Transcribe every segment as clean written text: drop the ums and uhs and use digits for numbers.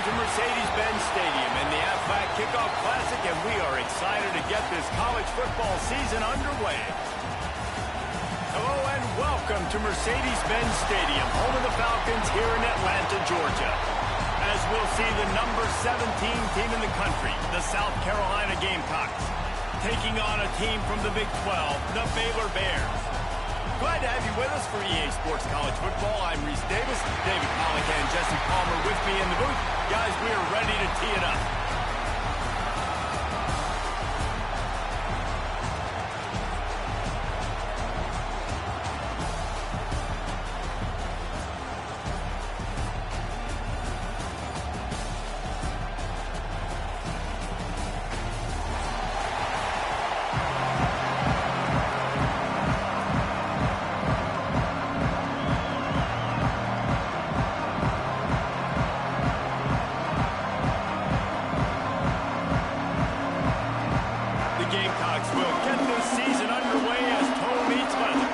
to Mercedes-Benz Stadium in the Aflac Kickoff Classic, and we are excited to get this college football season underway. Hello and welcome to Mercedes-Benz Stadium, home of the Falcons here in Atlanta, Georgia. As we'll see the number 17 team in the country, the South Carolina Gamecocks, taking on a team from the Big 12, the Baylor Bears. Glad to have you with us for EA Sports College Football. I'm Reese Davis, David Pollock and Jesse Palmer with me in the booth. Guys, we are ready to tee it up. Gamecocks will get this season underway as toe meets leather.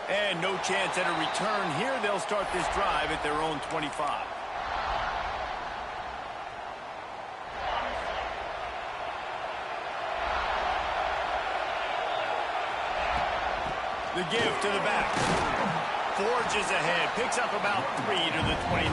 And no chance at a return here. They'll start this drive at their own 25. The give to the back. Forges ahead, picks up about 3 to the 29.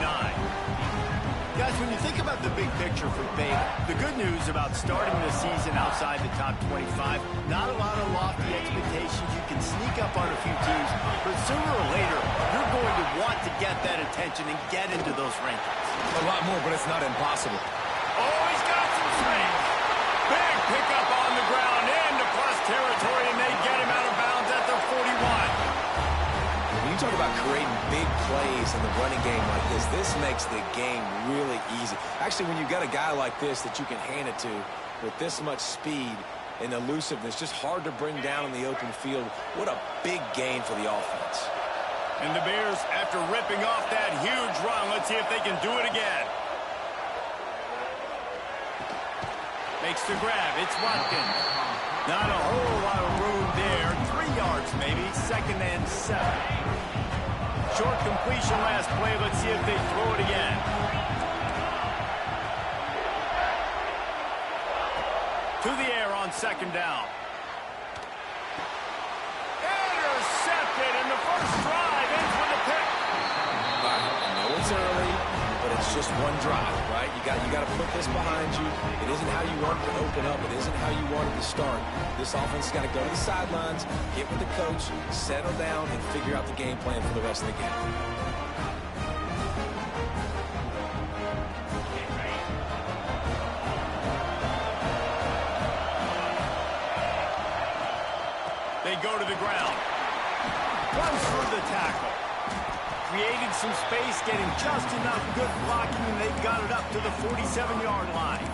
Guys, when you think about the big picture for Baylor, the good news about starting the season outside the top 25, not a lot of lofty expectations. You can sneak up on a few teams, but sooner or later, you're going to want to get that attention and get into those rankings. A lot more, but it's not impossible. Oh, he's got some strength. Big pickup on the ground into plus territory, and they get him out of bounds at the 41. When you talk about creating big plays in the running game like this makes the game really easy. Actually, when you've got a guy like this that you can hand it to with this much speed and elusiveness, just hard to bring down in the open field. What a big gain for the offense. And the Bears, after ripping off that huge run, let's see if they can do it again. Makes the grab. It's Watkins. Not a whole lot of room there. 3 yards maybe. 2nd and 7. Short completion last play. Let's see if they throw it again. To the air on 2nd down. Intercepted, and the first drive ends with a pick. I know it's early, but it's just one drive, right? You got to put this behind you. It isn't how you want it to open up. It isn't how you want it to start. This offense has got to go to the sidelines, get with the coach, settle down, and figure out the game plan for the rest of the game. They go to the ground. Runs through the tackle. Created some space, getting just enough good blocking, and they've got it up to the 47-yard line.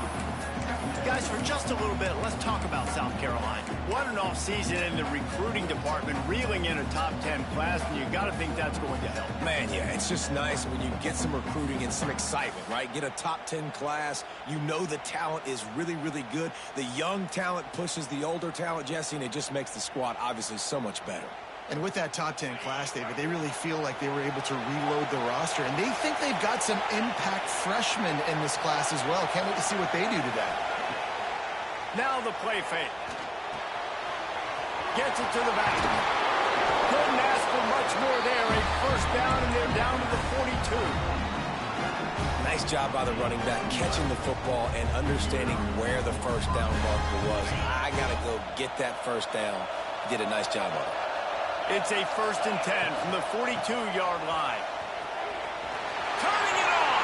Guys, for just a little bit, let's talk about South Carolina. What an offseason in the recruiting department, reeling in a top 10 class, and you got to think that's going to help. Man, yeah, it's just nice when you get some recruiting and some excitement, right? Get a top 10 class. You know the talent is really, really good. The young talent pushes the older talent, Jesse, and it just makes the squad obviously so much better. And with that top 10 class, David, they really feel like they were able to reload the roster, and they think they've got some impact freshmen in this class as well. Can't wait to see what they do today. Now the play fake. Gets it to the back. Couldn't ask for much more there. A first down, and they're down to the 42. Nice job by the running back, catching the football and understanding where the first down marker was. I got to go get that first down. Did a nice job of it. It's a 1st and 10 from the 42-yard line. Turning it on.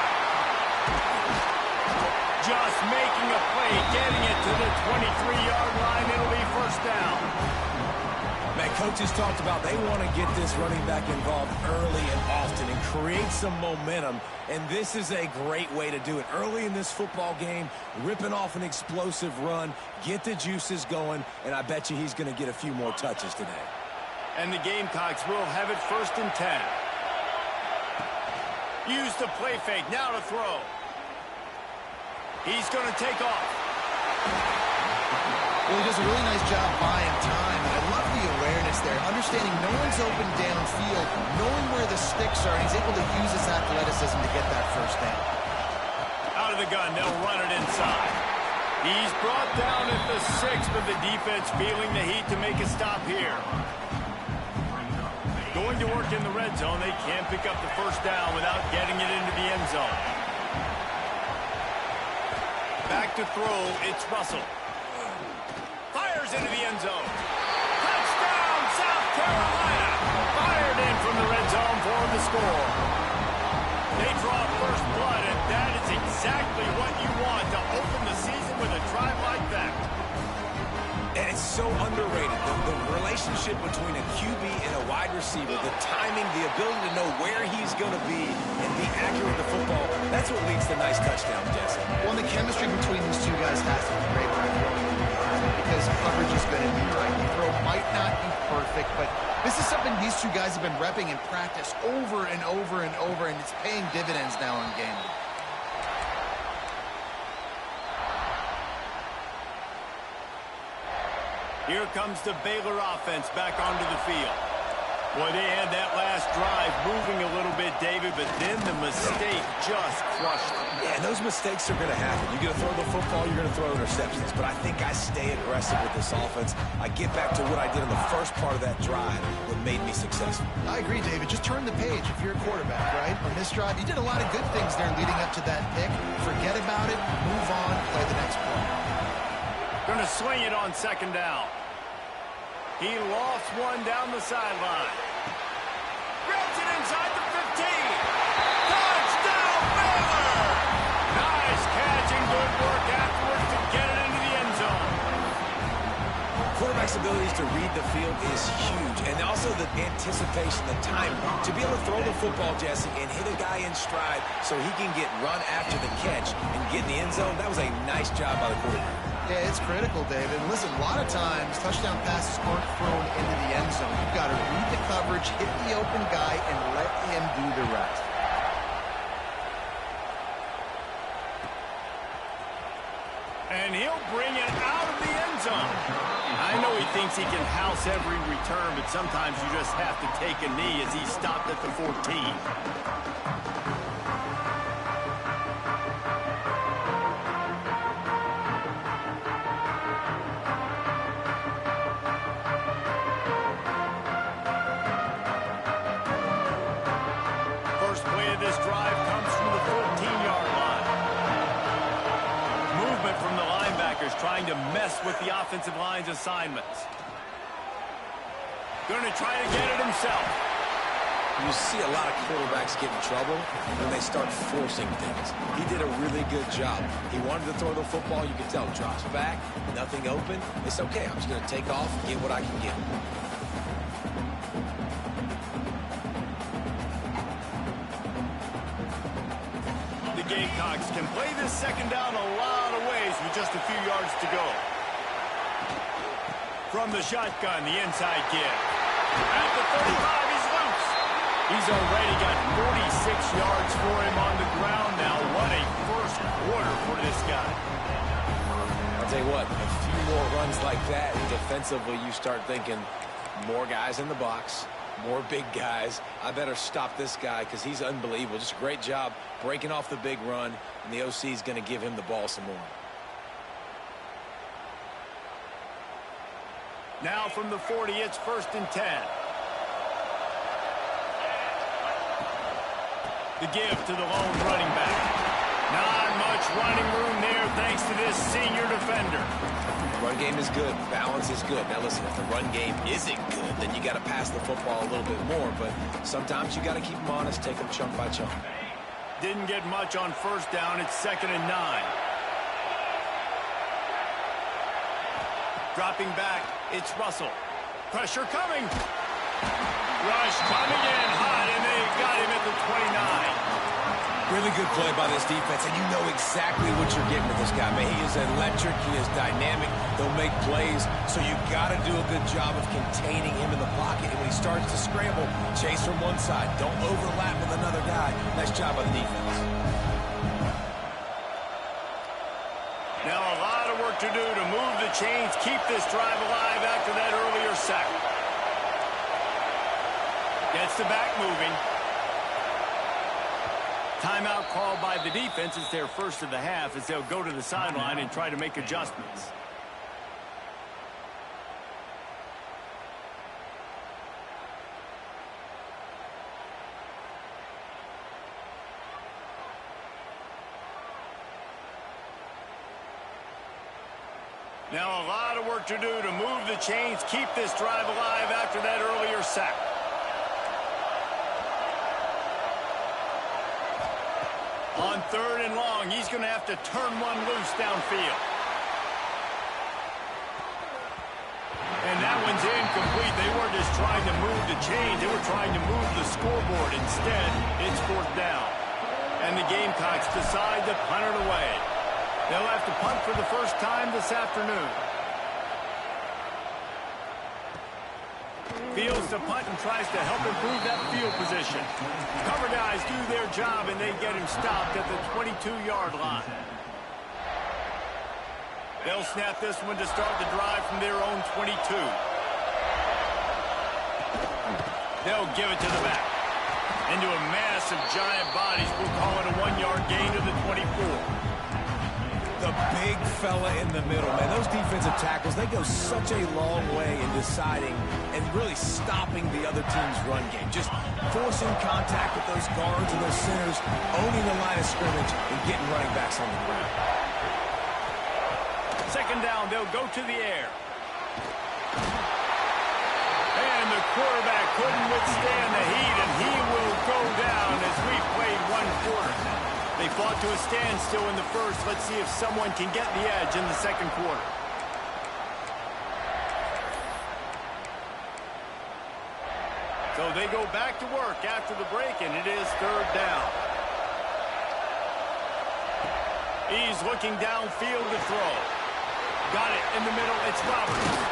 Just making a play, getting it to the 23-yard line. It'll be 1st down. Man, coaches talked about they want to get this running back involved early and often and create some momentum, and this is a great way to do it. Early in this football game, ripping off an explosive run, get the juices going, and I bet you he's going to get a few more touches today. And the Gamecocks will have it 1st and 10. Use the play fake, now to throw. He's going to take off. Well, he does a really nice job buying time, and I love the awareness pass there, understanding no one's open downfield, knowing where the sticks are, and he's able to use his athleticism to get that first down. Out of the gun, they'll run it inside. He's brought down at the 6, but the defense feeling the heat to make a stop here. Going to work in the red zone. They can't pick up the first down without getting it into the end zone. Back to throw, it's Russell. Fires into the end zone. Touchdown, South Carolina. Fired in from the red zone for the score. They draw first blood, and that is exactly what you want to open the season with a drive like that. And it's so underrated. The relationship between a QB and a wide receiver, the timing, the ability to know where he's going to be and be accurate with the football, that's what leads to nice touchdowns, Jesse. Well, the chemistry between these two guys has to be great when they're throwing into the end zone because coverage is going to be right. The throw might not be perfect, but this is something these two guys have been repping in practice over and over and over, and it's paying dividends now in game. Here comes the Baylor offense back onto the field. Boy, they had that last drive moving a little bit, David, but then the mistake just crushed them. Yeah, and those mistakes are going to happen. You're going to throw the football, you're going to throw interceptions. But I think I stay aggressive with this offense. I get back to what I did in the first part of that drive that made me successful. I agree, David. Just turn the page if you're a quarterback, right? On this drive, you did a lot of good things there leading up to that pick. Forget about it, move on, play the next play. Going to swing it on second down. He lost one down the sideline. Grabs it inside the 15. Touchdown, Baylor! Nice catch and good work afterwards to get it into the end zone. Quarterback's abilities to read the field is huge, and also the anticipation, the time to be able to throw the football, Jesse, and hit a guy in stride so he can get run after the catch and get in the end zone. That was a nice job by the quarterback. Yeah, it's critical, David. Listen, a lot of times, touchdown passes aren't thrown into the end zone. You've got to read the coverage, hit the open guy, and let him do the rest. And he'll bring it out of the end zone. I know he thinks he can house every return, but sometimes you just have to take a knee as he stopped at the 14. This drive comes from the 14-yard line. Movement from the linebackers trying to mess with the offensive line's assignments. Going to try to get it himself. You see a lot of quarterbacks get in trouble when they start forcing things. He did a really good job. He wanted to throw the football. You can tell. Drops back, nothing open. It's okay. I'm just going to take off and get what I can get. Gamecocks can play this second down a lot of ways with just a few yards to go. From the shotgun, the inside kid. At the 35, he's loose. He's already got 46 yards for him on the ground now. What a first quarter for this guy. I'll tell you what, a few more runs like that, and defensively you start thinking more guys in the box. More big guys. I better stop this guy because he's unbelievable. Just a great job breaking off the big run, and the OC is going to give him the ball some more. Now from the 40, it's 1st and 10. The give to the lone running back. Not much running room there thanks to this senior defender. Run game is good. Balance is good. Now listen, if the run game isn't good, then you got to pass the football a little bit more. But sometimes you got to keep them honest, take them chunk by chunk. Didn't get much on first down. It's 2nd and 9. Dropping back, it's Russell. Pressure coming. Rush coming in hot, and they got him at the 29. Really good play by this defense, and you know exactly what you're getting with this guy. Man, he is electric. He is dynamic. They'll make plays, so you got to do a good job of containing him in the pocket. And when he starts to scramble, chase from one side. Don't overlap with another guy. Nice job by the defense. Now a lot of work to do to move the chains, keep this drive alive after that earlier sack. Gets the back moving. Timeout called by the defense. It's their first of the half as they'll go to the sideline and try to make adjustments. Now a lot of work to do to move the chains, keep this drive alive after that earlier sack. On 3rd and long, he's going to have to turn one loose downfield. And that one's incomplete. They weren't just trying to move the chains. They were trying to move the scoreboard. Instead, it's 4th down. And the Gamecocks decide to punt it away. They'll have to punt for the first time this afternoon. Fields to punt and tries to help improve that field position. Cover guys do their job, and they get him stopped at the 22-yard line. They'll snap this one to start the drive from their own 22. They'll give it to the back. Into a mass of giant bodies. We'll call it a 1-yard gain to the 24. The big fella in the middle, man. Those defensive tackles, they go such a long way in deciding and really stopping the other team's run game. Just forcing contact with those guards and those centers, owning the line of scrimmage, and getting running backs on the ground. 2nd down, they'll go to the air. And the quarterback couldn't withstand the heat, and he will go down as we played 1 quarter. They fought to a standstill in the first. Let's see if someone can get the edge in the 2nd quarter. So they go back to work after the break, and it is 3rd down. He's looking downfield to throw. Got it in the middle. It's Roberts.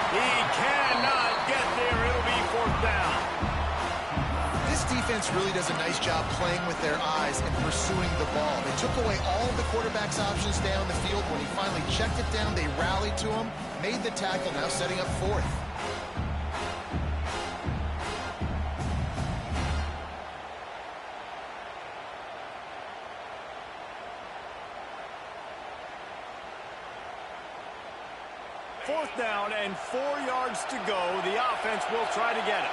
He cannot get there. It'll be 4th down. This defense really does a nice job playing with their eyes and pursuing the ball. They took away all of the quarterback's options down the field. When he finally checked it down, they rallied to him, made the tackle, now setting up 4th. Fourth down and 4 yards to go. The offense will try to get it.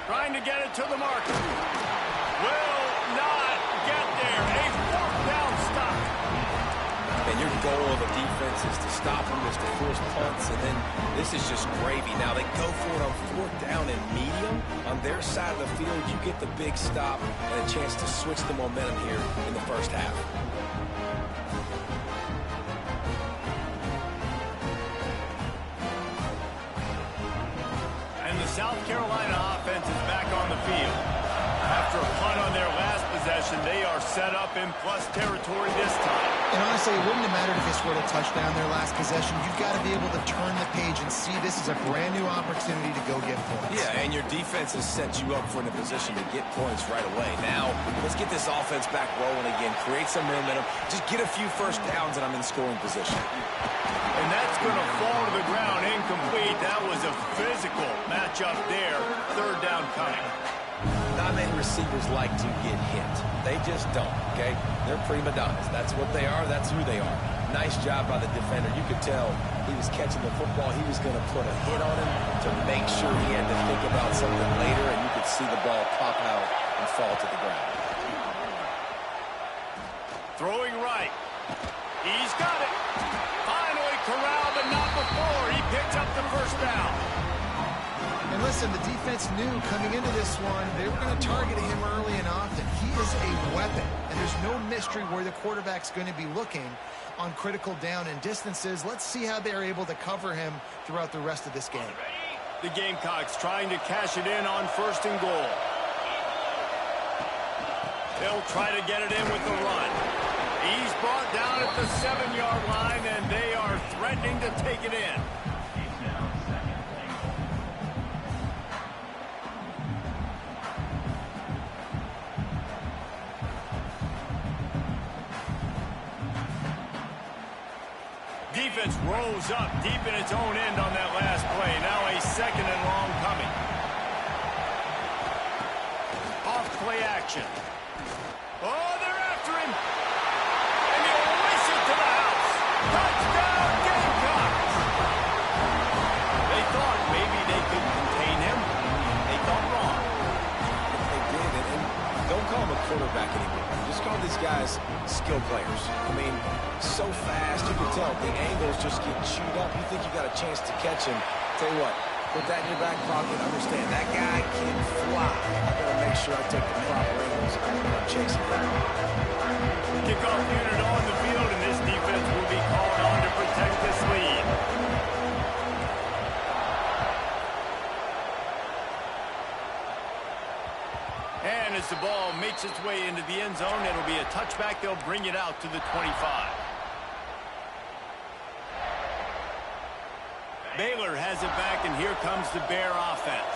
Trying to get it to the marker. Will not get there. A 4th down stop. And your goal of a defense is to stop them, is to force punts, and then this is just gravy. Now they go for it on 4th down and medium. On their side of the field, you get the big stop and a chance to switch the momentum here in the first half. And the South Carolina offense is back on the field. After a punt on their last possession, they are set up in plus territory this time. And honestly, it wouldn't have mattered if they scored a touchdown their last possession. You've got to be able to turn the page and see this is a brand new opportunity to go get points. Yeah, and your defense has set you up for in a position to get points right away. Now, let's get this offense back rolling again, create some momentum, just get a few first downs, and I'm in scoring position. And that's going to fall to the ground incomplete. That was a physical matchup there. 3rd down coming. Not many receivers like to get hit. They just don't, okay? They're prima donnas. That's what they are. That's who they are. Nice job by the defender. You could tell he was catching the football. He was going to put a hit on him to make sure he had to think about something later, and you could see the ball pop out and fall to the ground. Throwing right. He's got it. Finally corralled, but not before. He picks up the 1st down. And listen, the defense knew coming into this one, they were going to target him early and often. He is a weapon, and there's no mystery where the quarterback's going to be looking on critical down and distances. Let's see how they're able to cover him throughout the rest of this game. The Gamecocks trying to cash it in on 1st and goal. They'll try to get it in with the run. He's brought down at the 7-yard line, and they are threatening to take it in. defense rose up deep in its own end on that last play. Now a second and long coming. Off play action. Oh, they're after him. And he'll race it to the house. Touchdown, Gamecocks. They thought maybe they could contain him. They thought wrong. They did, and don't call him a quarterback anymore. Just call these guys skill players. I mean, so fast, you can tell the angles just get chewed up. You think you got a chance to catch him. Tell you what, put that in your back pocket. Understand, that guy can fly. I gotta make sure I take the proper angles when I'm chasing him. Kickoff unit on the field, and this defense will be called on to protect this lead. And as the ball makes its way into the end zone, it'll be a touchback. They'll bring it out to the 25. Baylor has it back, and here comes the Bear offense.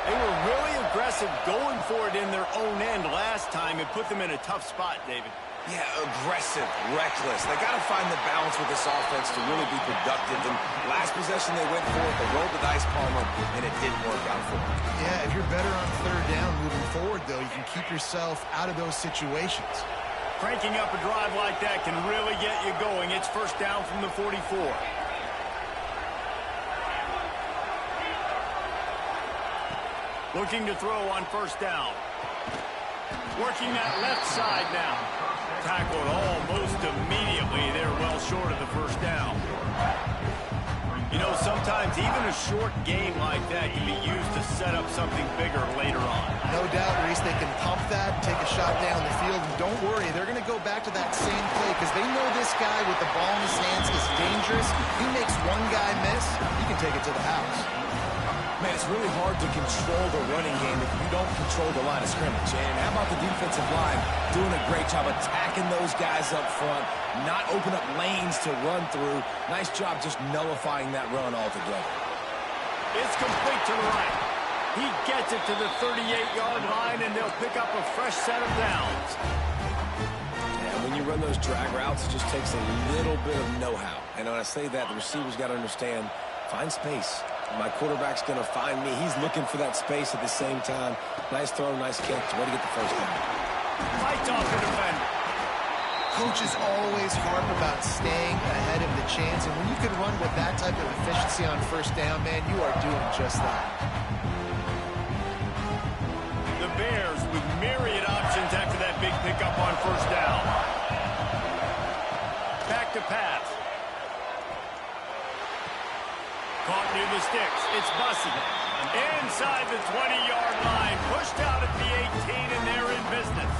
They were really aggressive going for it in their own end last time. It put them in a tough spot, David. Yeah, aggressive, reckless. They got to find the balance with this offense to really be productive. And last possession they went for it, they rolled the dice, Palmer, and it didn't work out for them. Yeah, if you're better on third down moving forward, though, you can keep yourself out of those situations. Cranking up a drive like that can really get you going. It's first down from the 44. Looking to throw on first down. Working that left side now. Tackled almost immediately. They're well short of the first down. You know, sometimes even a short game like that can be used to set up something bigger later on. No doubt, Reese, they can pump that, take a shot down the field, and don't worry, they're going to go back to that same play because they know this guy with the ball in his hands is dangerous. He makes one guy miss, he can take it to the house. Man, it's really hard to control the running game if you don't control the line of scrimmage. And how about the defensive line doing a great job attacking those guys up front, not open up lanes to run through. Nice job just nullifying that run altogether. It's complete to the right. He gets it to the 38-yard line, and they'll pick up a fresh set of downs. And when you run those drag routes, it just takes a little bit of know-how. And when I say that, the receiver's got to understand, find space. My quarterback's going to find me. He's looking for that space at the same time. Nice throw, nice catch. Way to get the first down. Fights off the defender. Coaches always harp about staying ahead of the chance, and when you can run with that type of efficiency on first down, man, you are doing just that. The Bears with myriad options after that big pickup on first down. Back to pass. Caught near the sticks. It's Bussey. Inside the 20-yard line. Pushed out at the 18, and they're in business.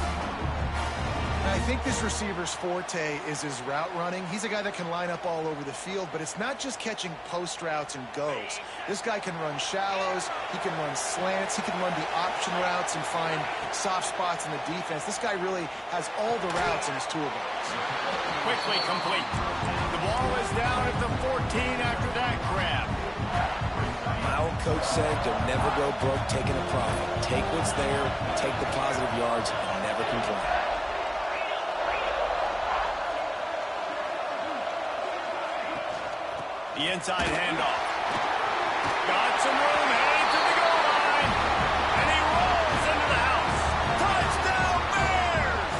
I think this receiver's forte is his route running. He's a guy that can line up all over the field, but it's not just catching post routes and goes. This guy can run shallows. He can run slants. He can run the option routes and find soft spots in the defense. This guy really has all the routes in his toolbox. Quickly complete. The ball is down at the 14 after that grab. My old coach said you'll never go broke taking a profit. Take what's there, take the positive yards, and never complain. The inside handoff. Got some room, heading to the goal line. And he rolls into the house. Touchdown, Bears!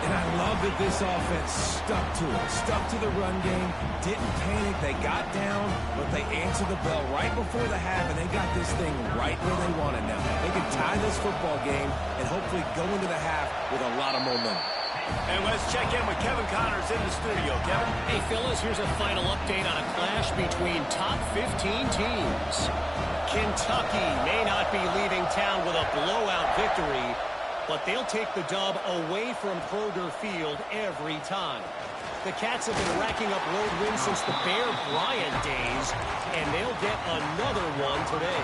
And I love that this offense stuck to it. Stuck to the run game. Didn't panic. They got down, but they answered the bell right before the half, and they got this thing right where they want it now. They can tie this football game and hopefully go into the half with a lot of momentum. And let's check in with Kevin Connors in the studio. Kevin? Hey, fellas, here's a final update on a clash between top 15 teams. Kentucky may not be leaving town with a blowout victory, but they'll take the dub away from Kroger Field every time. The Cats have been racking up road wins since the Bear Bryant days, and they'll get another one today.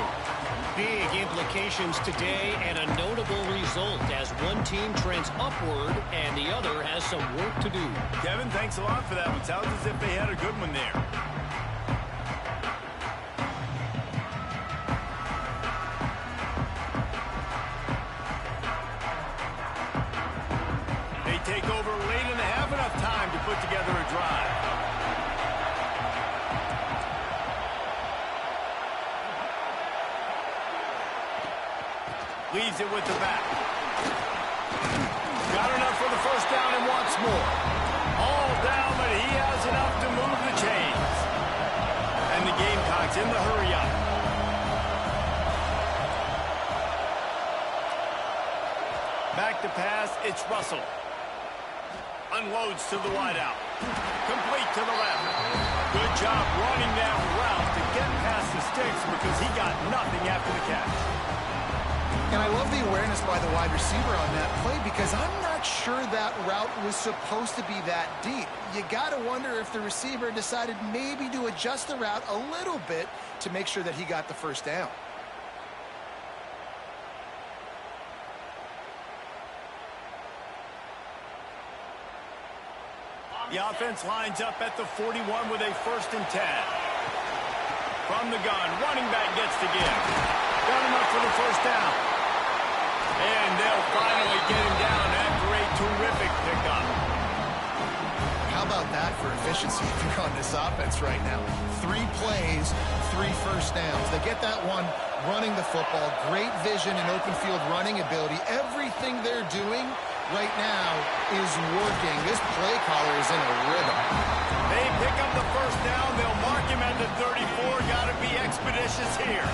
Big implications today and a notable result as one team trends upward and the other has some work to do. Kevin, thanks a lot for that. It sounds as if they had a good one there. They take over late in the half, enough time to put together a drive. Leaves it with the back. Got enough for the first down and wants more. All down, but he has enough to move the chains. And the Gamecocks in the hurry up. Back to pass, it's Russell. Unloads to the wideout. Complete to the left. Good job running that route to get past the sticks because he got nothing after the catch. And I love the awareness by the wide receiver on that play because I'm not sure that route was supposed to be that deep. You got to wonder if the receiver decided maybe to adjust the route a little bit to make sure that he got the first down. The offense lines up at the 41 with a 1st and 10. From the gun, running back gets to give. Got enough for the first down. And they'll finally get him down after a terrific pickup. How about that for efficiency if you're on this offense right now? 3 plays, 3 first downs. They get that one running the football. Great vision and open field running ability. Everything they're doing right now is working. This play caller is in a rhythm. They pick up the first down. They'll mark him at the 34. Got to be expeditious here.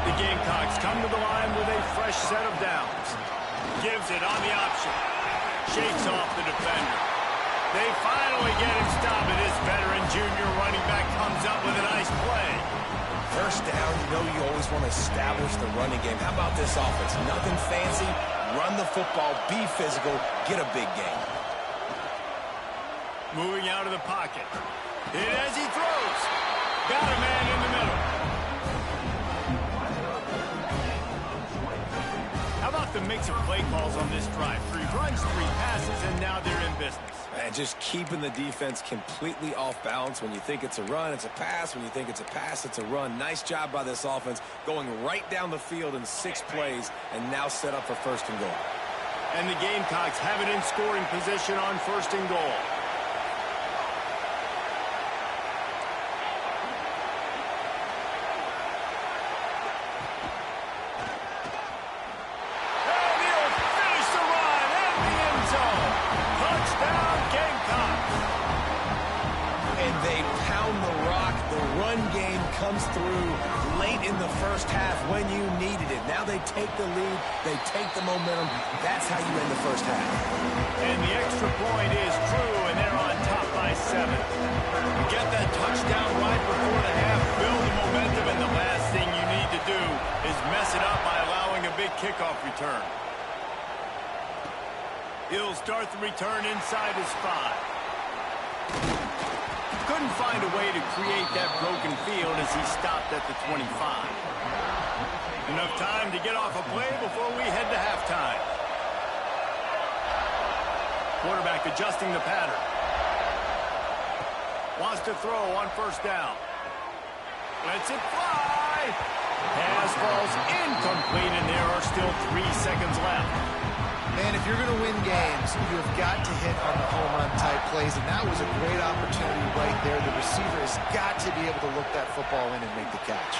The Gamecocks come to the line with a fresh set of downs. Gives it on the option. Shakes off the defender. They finally get him stopped, and this veteran junior running back comes up with a nice play. First down, you know you always want to establish the running game. How about this offense? Nothing fancy. Run the football, be physical, get a big gain. Moving out of the pocket. Hit as he throws. Got a man in the middle. How about the mix of play calls on this drive? 3 runs, 3 passes, and now they're in business. And just keeping the defense completely off balance. When you think it's a run, it's a pass. When you think it's a pass, it's a run. Nice job by this offense going right down the field in 6 plays and now set up for 1st and goal. And the Gamecocks have it in scoring position on 1st and goal. Comes through late in the first half when you needed it. Now they take the lead, they take the momentum. That's how you end the first half. And the extra point is true, and they're on top by 7. Get that touchdown right before the half, build the momentum, and the last thing you need to do is mess it up by allowing a big kickoff return. He'll start the return inside his 5. Couldn't find a way to create that broken field as he stopped at the 25. Enough time to get off a play before we head to halftime. Quarterback adjusting the pattern. Wants to throw on 1st down. Lets it fly. Pass falls incomplete, and there are still 3 seconds left. And if you're going to win games, you have got to hit on the home run type plays, and that was a great opportunity right there. The receiver has got to be able to look that football in and make the catch.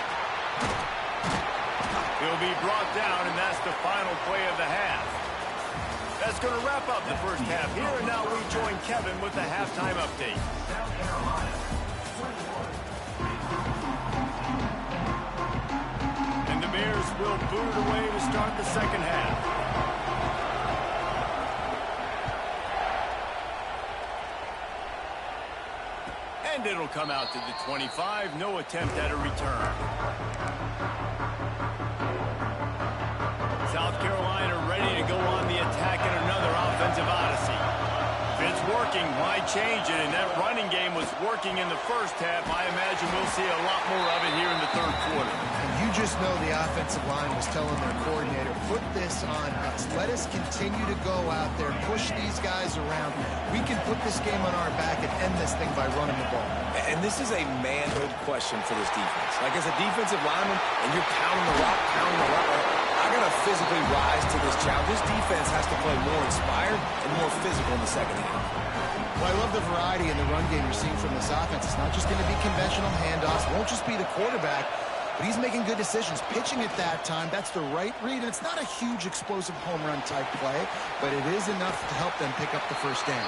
He'll be brought down, and that's the final play of the half. That's going to wrap up the first half here, and now we join Kevin with the halftime update. And the Bears will boot it away to start the second half. And it'll come out to the 25. No attempt at a return. South Carolina ready to go on the attack in another offensive odyssey. If it's working, why change it? And that running game was working in the first half. I imagine we'll see a lot more of it here in the 3rd quarter. And you just know the offensive line was telling their coordinator, put this on us. Let us continue to go out there, push these guys around. We can put this game on our back and end this thing by running the ball. And this is a manhood question for this defense. Like, as a defensive lineman, and you're pounding the rock, I got to physically rise to this challenge. This defense has to play more inspired and more physical in the second half. Well, I love the variety in the run game you're seeing from this offense. It's not just going to be conventional handoffs. It won't just be the quarterback. but he's making good decisions. Pitching at that time, that's the right read, and it's not a huge explosive home run type play, but it is enough to help them pick up the first down.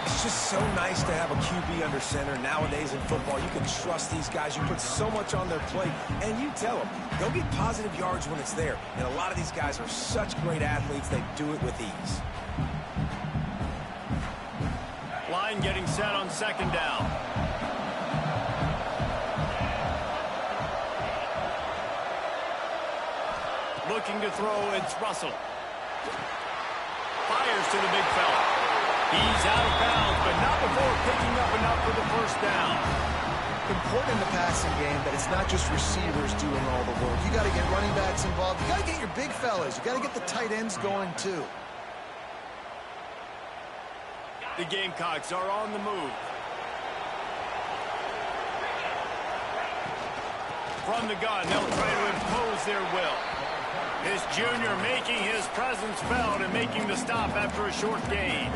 It's just so nice to have a QB under center. Nowadays in football, you can trust these guys. You put so much on their plate, and you tell them, they'll get positive yards when it's there. And a lot of these guys are such great athletes, they do it with ease. Line getting set on second down. Looking to throw, it's Russell. Fires to the big fella. He's out of bounds, but not before picking up enough for the first down. Important in the passing game that it's not just receivers doing all the work. You got to get running backs involved. You got to get your big fellas. You got to get the tight ends going too. The Gamecocks are on the move. From the gun, they'll try to impose their will. This junior making his presence felt and making the stop after a short gain.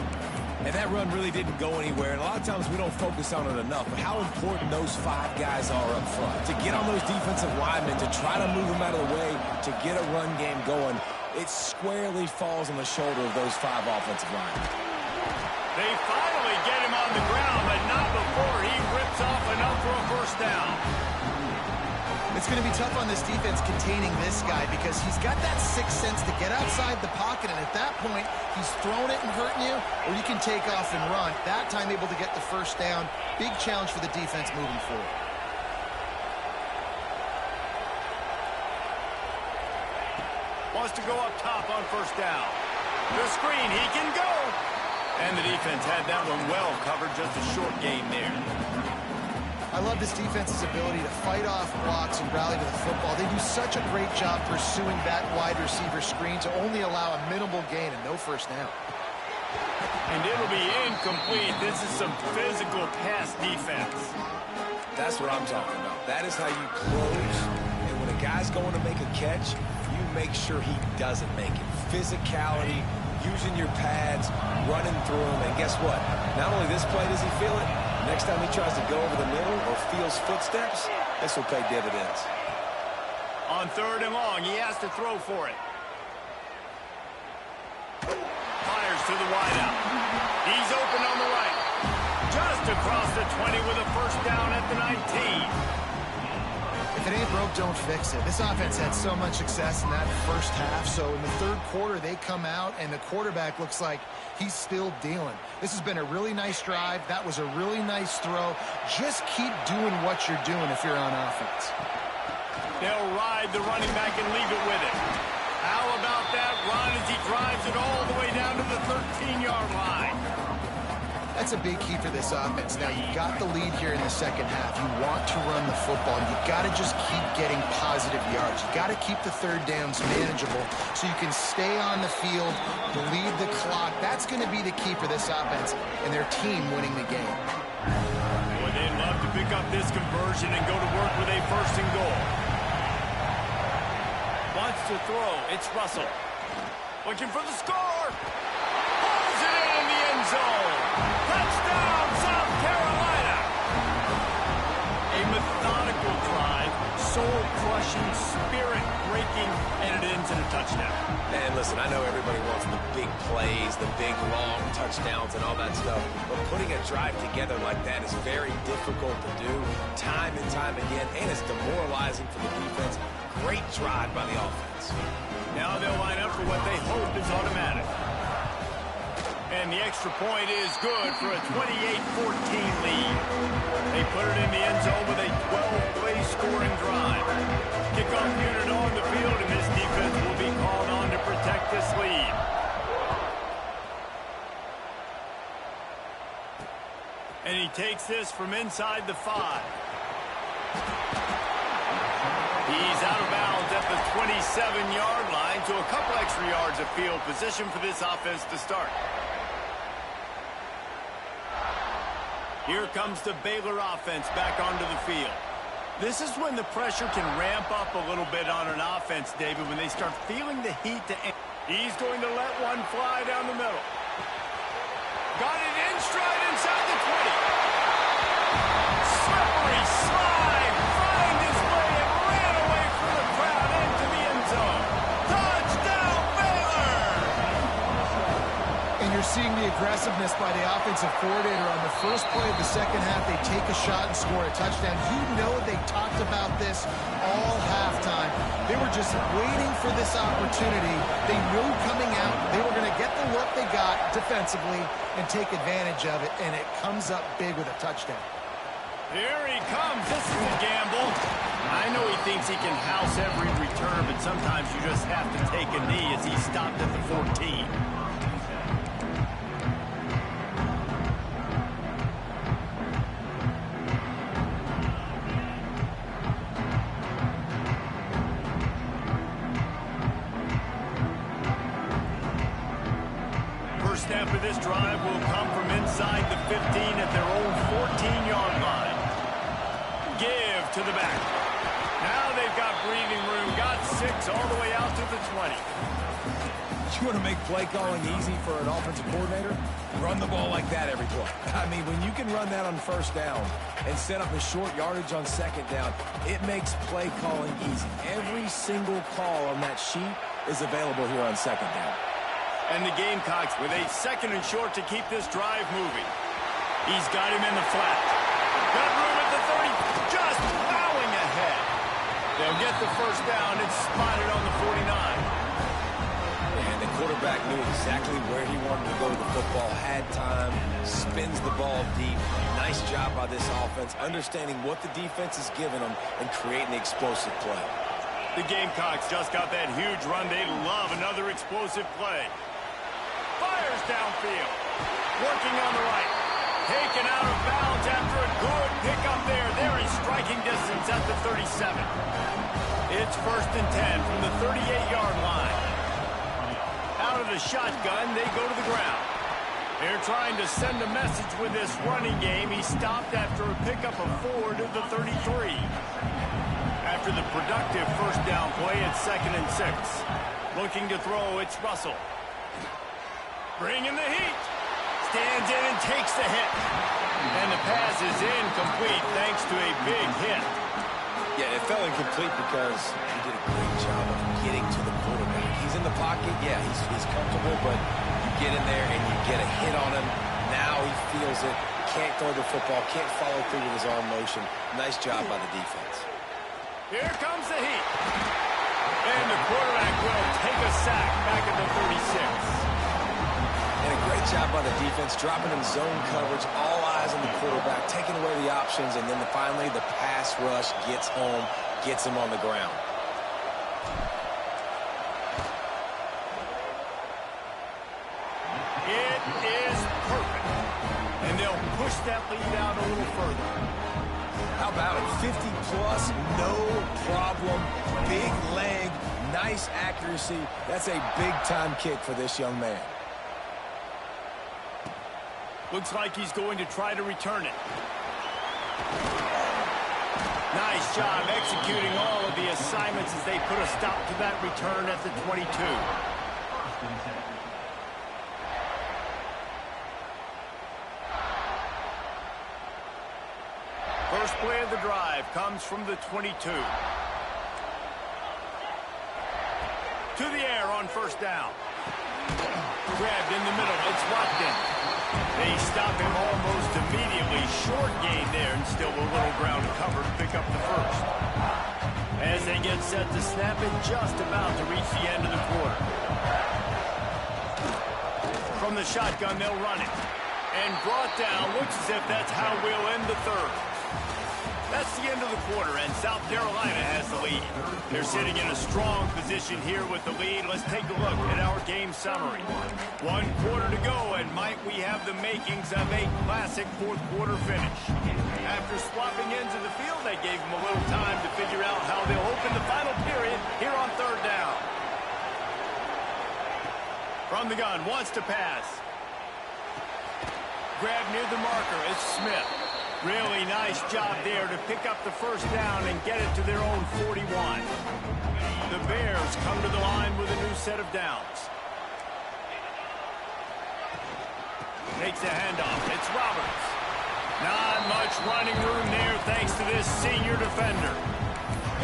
And that run really didn't go anywhere. And a lot of times we don't focus on it enough. But how important those 5 guys are up front. To get on those defensive linemen, to try to move them out of the way, to get a run game going, it squarely falls on the shoulder of those 5 offensive linemen. They finally get him on the ground, but not before he rips off enough for a first down. It's going to be tough on this defense containing this guy because he's got that sixth sense to get outside the pocket, and at that point, he's throwing it and hurting you, or you can take off and run. That time able to get the first down. Big challenge for the defense moving forward. Wants to go up top on first down. The screen, he can go. And the defense had that one well covered, just a short gain there. I love this defense's ability to fight off blocks and rally to the football. They do such a great job pursuing that wide receiver screen to only allow a minimal gain and no first down. And it'll be incomplete. This is some physical pass defense. That's what I'm talking about. That is how you close. And when a guy's going to make a catch, you make sure he doesn't make it. Physicality, using your pads, running through them. And guess what? Not only this play does he feel it, next time he tries to go over the middle or feels footsteps, this will pay dividends. On third and long, he has to throw for it. Fires to the wideout. He's open on the right. Just across the 20 with a first down at the 19. If it ain't broke, don't fix it. This offense had so much success in that first half, so in the third quarter, they come out, and the quarterback looks like he's still dealing. This has been a really nice drive. That was a really nice throw. Just keep doing what you're doing if you're on offense. They'll ride the running back and leave it with it. How about that run as he drives it all the way down to the 13-yard line? That's a big key for this offense. Now, you've got the lead here in the second half. You want to run the football. You've got to just keep getting positive yards. You've got to keep the third downs manageable so you can stay on the field, bleed the clock. That's going to be the key for this offense and their team winning the game. Boy, they'd love to pick up this conversion and go to work with a first and goal. Wants to throw. It's Russell. Looking for the score. Pulls it in the end zone. Touchdown, South Carolina. A methodical drive, soul-crushing, spirit-breaking, and it ends in a touchdown. And listen, I know everybody wants the big plays, the big, long touchdowns and all that stuff, but putting a drive together like that is very difficult to do time and time again, and it's demoralizing for the defense. Great drive by the offense. Now they'll line up for what they hope is automatic. And the extra point is good for a 28-14 lead. They put it in the end zone with a 12-play scoring drive. Kickoff unit on the field, and this defense will be called on to protect this lead. And he takes this from inside the 5. He's out of bounds at the 27-yard line, so a couple extra yards of field position for this offense to start. Here comes the Baylor offense back onto the field. This is when the pressure can ramp up a little bit on an offense, David, when they start feeling the heat. He's going to let one fly down the middle. Got it in stride inside the 20. Slippery slide. Fine display and ran seeing the aggressiveness by the offensive coordinator on the first play of the second half. They take a shot and score a touchdown. You know they talked about this all halftime. They were just waiting for this opportunity. They knew coming out they were going to get the look they got defensively and take advantage of it, and it comes up big with a touchdown. Here he comes. This is a gamble. I know he thinks he can house every return, but sometimes you just have to take a knee as he stopped at the 14. First snap of this drive will come from inside the 15 at their own 14-yard line. Give to the back. Now they've got breathing room. Got 6 all the way out to the 20. You want to make play calling easy for an offensive coordinator? Run the ball like that every play. I mean, when you can run that on first down and set up a short yardage on second down, it makes play calling easy. Every single call on that sheet is available here on second down. And the Gamecocks with a 2nd and short to keep this drive moving. He's got him in the flat. Got room at the 30. Just plowing ahead. They'll get the first down. It's spotted on the 49. And the quarterback knew exactly where he wanted to go with the football. Had time. Spins the ball deep. Nice job by this offense, understanding what the defense is giving them and creating the explosive play. The Gamecocks just got that huge run. They love another explosive play. Fires downfield. Working on the right. Taken out of bounds after a good pickup there. They're in striking distance at the 37. It's 1st and 10 from the 38-yard line. Out of the shotgun, they go to the ground. They're trying to send a message with this running game. He stopped after a pickup of 4 to the 33. After the productive first down play, it's 2nd and 6. Looking to throw, it's Russell. Bringing the heat. Stands in and takes the hit. And the pass is incomplete thanks to a big hit. Yeah, it fell incomplete because he did a great job of getting to the quarterback. He's in the pocket. Yeah, he's comfortable, but you get in there and you get a hit on him. Now he feels it. Can't throw the football. Can't follow through with his arm motion. Nice job by the defense. Here comes the heat. And the quarterback will take a sack back at the 36. And a great job by the defense, dropping in zone coverage, all eyes on the quarterback, taking away the options, and then finally the pass rush gets home, gets him on the ground. It is perfect. And they'll push that lead out a little further. How about it? 50-plus, no problem. Big leg, nice accuracy. That's a big-time kick for this young man. Looks like he's going to try to return it. Nice job executing all of the assignments as they put a stop to that return at the 22. First play of the drive comes from the 22. To the air on first down. Grabbed in the middle. It's Watkins. They stop him almost immediately. Short gain there, and still a little ground to cover to pick up the first. As they get set to snap it, just about to reach the end of the quarter. From the shotgun, they'll run it. And brought down. Looks as if that's how we'll end the third. That's the end of the quarter, and South Carolina has the lead. They're sitting in a strong position here with the lead. Let's take a look at our game summary. 1 quarter to go, and might we have the makings of a classic fourth quarter finish. After swapping ends of the field, they gave them a little time to figure out how they'll open the final period here on third down. From the gun, wants to pass. Grab near the marker, it's Smith. Really nice job there to pick up the first down and get it to their own 41. The Bears come to the line with a new set of downs. Takes a handoff. It's Roberts. Not much running room there thanks to this senior defender.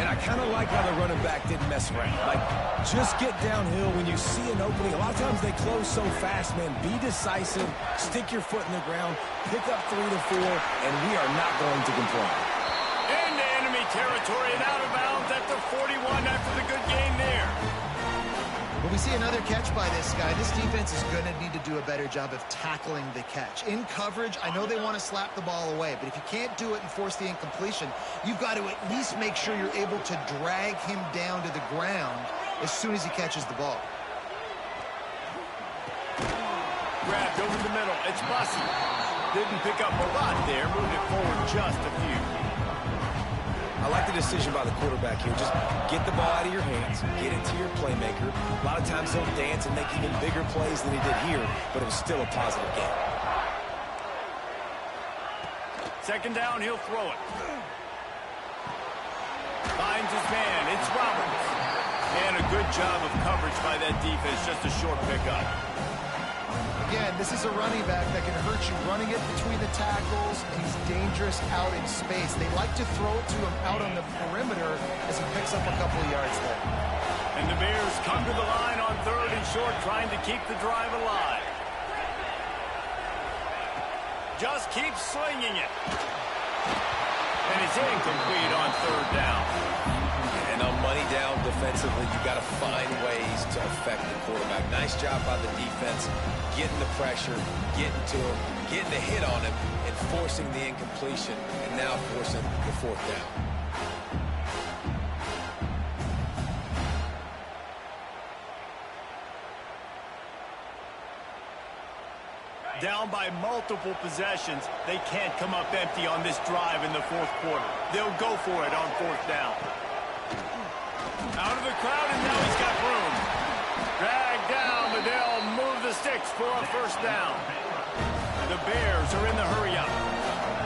And I kind of like how the running back didn't mess around. Like, just get downhill when you see an opening. A lot of times they close so fast, man. Be decisive, stick your foot in the ground, pick up 3 to 4, and we are not going to complain. Into enemy territory and out of bounds at the 41 after the good game there. When we see another catch by this guy, this defense is going to need to do a better job of tackling the catch. In coverage, I know they want to slap the ball away, but if you can't do it and force the incompletion, you've got to at least make sure you're able to drag him down to the ground as soon as he catches the ball. Grabbed over the middle. It's Bussey. Didn't pick up a lot there. Moved it forward just a few. I like the decision by the quarterback here. Just get the ball out of your hands, get it to your playmaker. A lot of times he'll dance and make even bigger plays than he did here, but it was still a positive game. Second down, he'll throw it. Finds his man. It's Roberts. And a good job of coverage by that defense. Just a short pickup. Again, this is a running back that can hurt you running it between the tackles. He's dangerous out in space. They like to throw it to him out on the perimeter as he picks up a couple of yards there. And the Bears come to the line on 3rd and short, trying to keep the drive alive. Just keep slinging it. And it's incomplete on 3rd down. And on money down defensively, you got to find ways to affect the quarterback. Nice job by the defense, getting the pressure, getting to him, getting the hit on him, and forcing the incompletion, and now forcing the 4th down. Down by multiple possessions, they can't come up empty on this drive in the 4th quarter. They'll go for it on 4th down. Out of the crowd, and now he's got room. Dragged down, but they'll move the sticks for a 1st down. The Bears are in the hurry-up.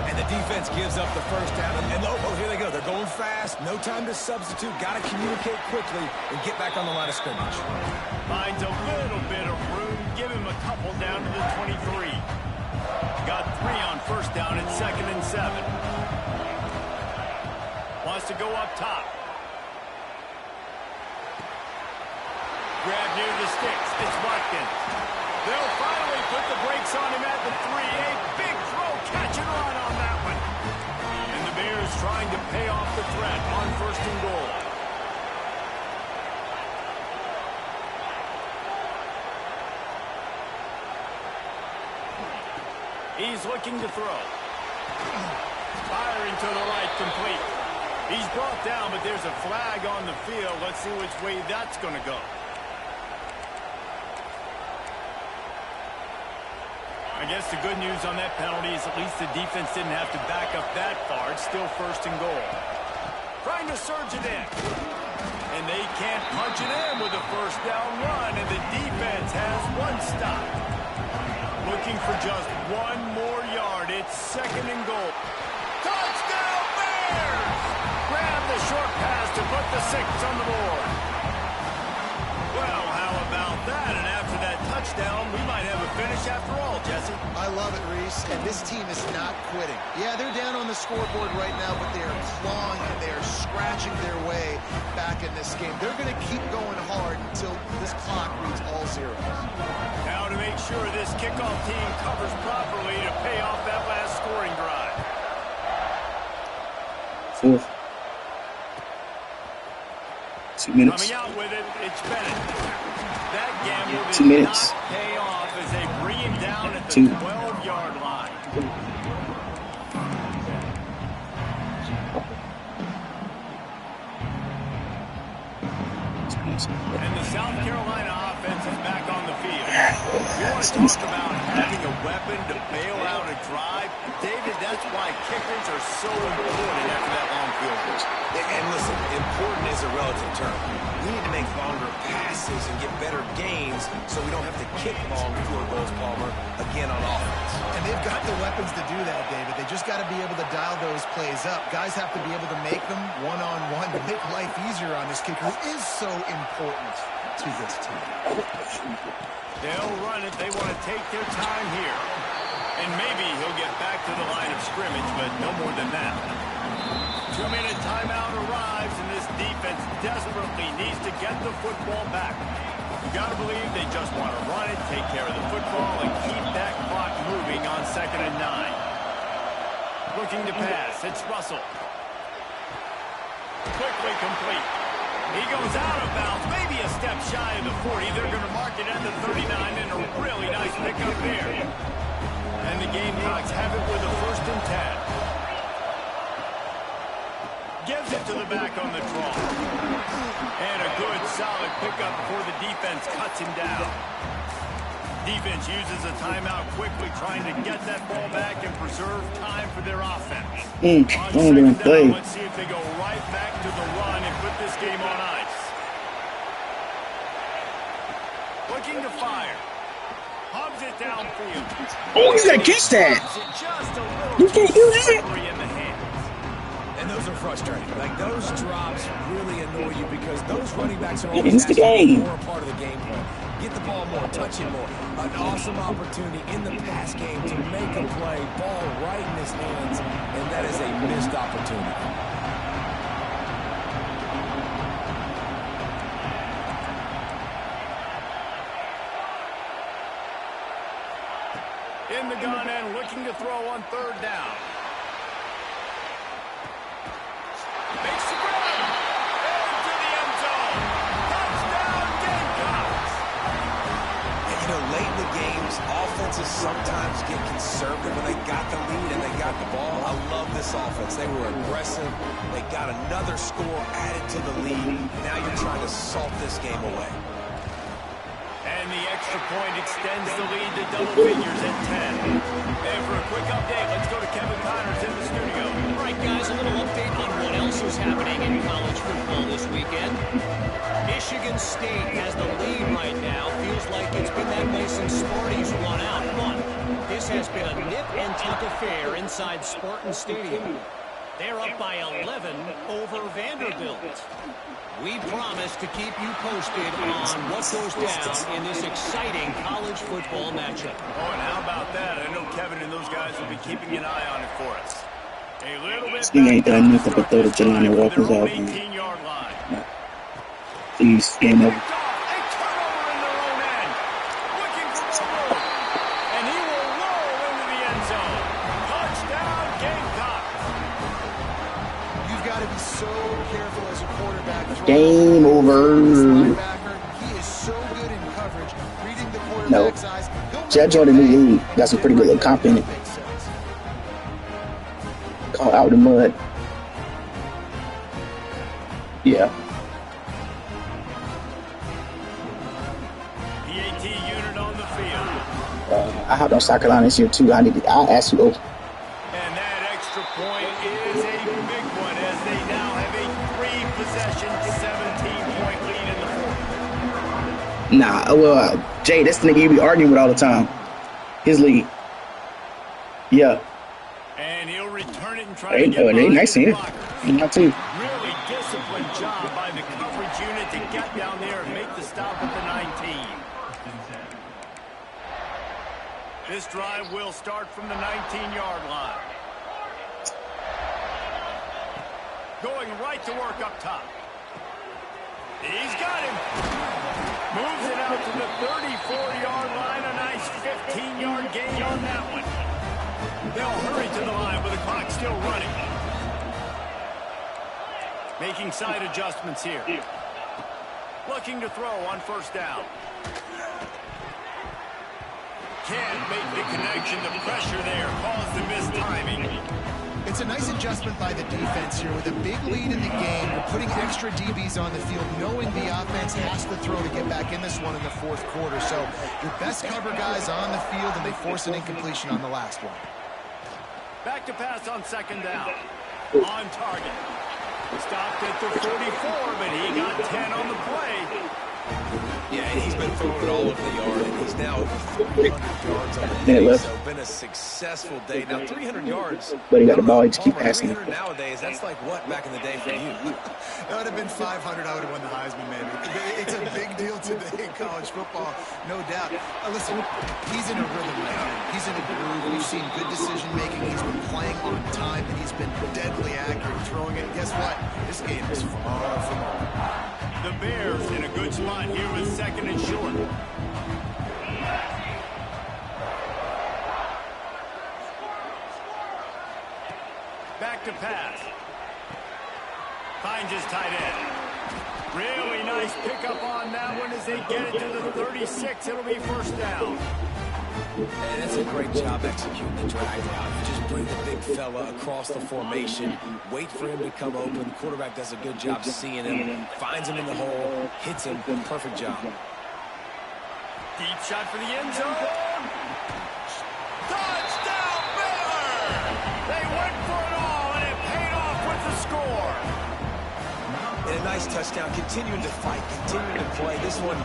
And the defense gives up the 1st down. And oh, here they go. They're going fast. No time to substitute. Got to communicate quickly and get back on the line of scrimmage. Finds a little bit of room. Give him a couple down to the 23. Got 3 on 1st down and 2nd and 7. Wants to go up top. Grab near the sticks. It's Watkins. They'll finally put the brakes on him at the 3. A big throw, catch and run on that one. And the Bears trying to pay off the threat on 1st and goal. He's looking to throw. Firing to the right, complete. He's brought down, but there's a flag on the field. Let's see which way that's going to go. I guess the good news on that penalty is at least the defense didn't have to back up that far. It's still 1st and goal. Trying to surge it in. And they can't punch it in with a 1st down run, and the defense has 1 stop. Looking for just 1 more yard. It's 2nd and goal. Touchdown Bears! Grab the short pass to put the 6 on the board. Well, how about that? And after that touchdown, we might have a finish after all, Jesse. I love it, Reese, and this team is not quitting. Yeah, they're down on the scoreboard right now, but they are clawing and they are scratching their way back in this game. They're going to keep going hard until this clock reads all zeros. Now to make sure this kickoff team covers properly to pay off that last scoring drive. 4th. 2 minutes. Coming out with it, it's Bennett. That gamble 2 minutes. Not pay off as they bring him down at the 2. 12-yard line. And the South Carolina offense is back on the field. You want to talk about having a weapon to bail out a drive? David, that's why kickers are so important after that long field goal. And listen, important is a relative term. We need to make longer passes and get better gains so we don't have to kick long field goals, Palmer, again on offense. And they've got the weapons to do that, David. They just got to be able to dial those plays up. Guys have to be able to make them one-on-one to make life easier on this kicker, who is so important to this team. They'll run it. They want to take their time here. And maybe he'll get back to the line of scrimmage, but no more than that. 2-minute timeout arrives, and this defense desperately needs to get the football back. You got to believe they just want to run it, take care of the football, and keep that clock moving on 2nd and 9. Looking to pass. It's Russell. Quickly complete. He goes out of bounds, maybe a step shy of the 40. They're going to mark it at the 39, and a really nice pickup there. And the Gamecocks have it with a 1st and 10. Gives it to the back on the draw. And a good, solid pickup before the defense cuts him down. Defense uses a timeout quickly, trying to get that ball back and preserve time for their offense. On 2nd down, let's see if they go right back to the run and put this game on ice. Looking to fire. Hubs it downfield. Oh, you gotta catch that. You can't do that. And those are frustrating. Like, those drops really annoy you because those running backs are It's the game. more a part of the game plan. Get the ball more, touch it more. An awesome opportunity in the pass game to make a play, ball right in his hands, and that is a missed opportunity. In the gun and looking to throw on 3rd down. Makes the grab. Into the end zone. Touchdown, Gamecocks. And, you know, late in the games, offenses sometimes get conservative when they got the lead and they got the ball. I love this offense. They were aggressive. They got another score added to the lead. Now you're trying to salt this game away. And the extra point extends the lead to double figures at 10. And for a quick update, let's go to Kevin Connors in the studio. All right, guys, a little update on what else is happening in college football this weekend. Michigan State has the lead right now. Feels like it's been that way since Sparty's won out. But this has been a nip-and-tuck affair inside Spartan Stadium. They're up by 11 over Vanderbilt. We promise to keep you posted on what goes down in this exciting college football matchup. Oh, and how about that? I know Kevin and those guys will be keeping an eye on it for us. A little bit He ain't done nothing but throw the Jelani Walkers out. 18-yard line. Please, game over. A turnover in their own end. Looking for more room. And he will roll into the end zone. Touchdown, Gamecocks. You've got to be so careful as a quarterback. Game over. He is so good in coverage, reading the quarterback's eyes. Judge Jordan Lee got some pretty good little comp in it. Caught out the mud. Yeah. PAT unit on the field. I hopped on South Carolina this year too. I asked you. And that extra point is a big one as they now have a 3-possession, 17-point lead in the 4th. Nah, well, Jay, that's the nigga you be arguing with all the time. His lead. Yeah. And he'll return it and try to get They nice his here. blocker. Not too. Really disciplined job by the coverage unit to get down there and make the stop at the 19. This drive will start from the 19-yard line. Going right to work up top. He's got him. Moves it out to the 34-yard line. A nice 15-yard gain on that one. They'll hurry to the line with the clock still running. Making side adjustments here. Looking to throw on 1st down. Can't make the connection. The pressure there caused the missed timing. It's a nice adjustment by the defense here. With a big lead in the game, you're putting extra DBs on the field, knowing the offense has to throw to get back in this one in the 4th quarter. So your best cover guys on the field, and they force an incompletion on the last one. Back to pass on 2nd down. On target. Stopped at the 44, but he got 10 on the play. Yeah, and he's been throwing it all over the yard, and he's now over 400 yards on the day, so been a successful day. Now, 300 yards. But he got the ball, he just keep passing. 300 nowadays, that's like what back in the day for you? That would have been 500. I would have won the Heisman, man. It's a big deal today. college football, no doubt. Listen, he's in a rhythm right now. He's in a groove. We've seen good decision-making. He's been playing on time, and he's been deadly accurate throwing it. And guess what? This game is far from over. The Bears in a good spot here with 2nd and short. Back to pass. Finds his tight end. Really nice pickup on that one as they get it to the 36. It'll be first down. And that's a great job executing the drag route. You just bring the big fella across the formation, wait for him to come open. The quarterback does a good job seeing him, finds him in the hole, hits him. Perfect job. Deep shot for the end zone. Touchdown, Baylor! They went for it all, and it paid off with the score. And a nice touchdown, continuing to fight, continuing to play. This one,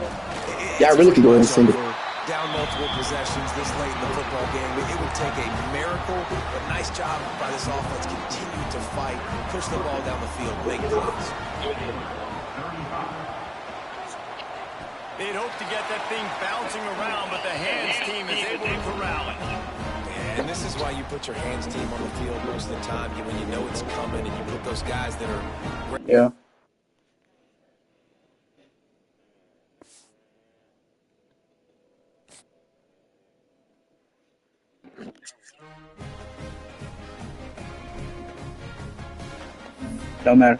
Yeah, I really could go ahead and send it. Down multiple possessions this late in the football game. It would take a miracle, but nice job by this offense. Continue to fight, push the ball down the field, make plays. They'd hope to get that thing bouncing around, but the hands team is able to corral it. And this is why you put your hands team on the field most of the time, when you know it's coming, and you put those guys that are... Yeah. Don't matter.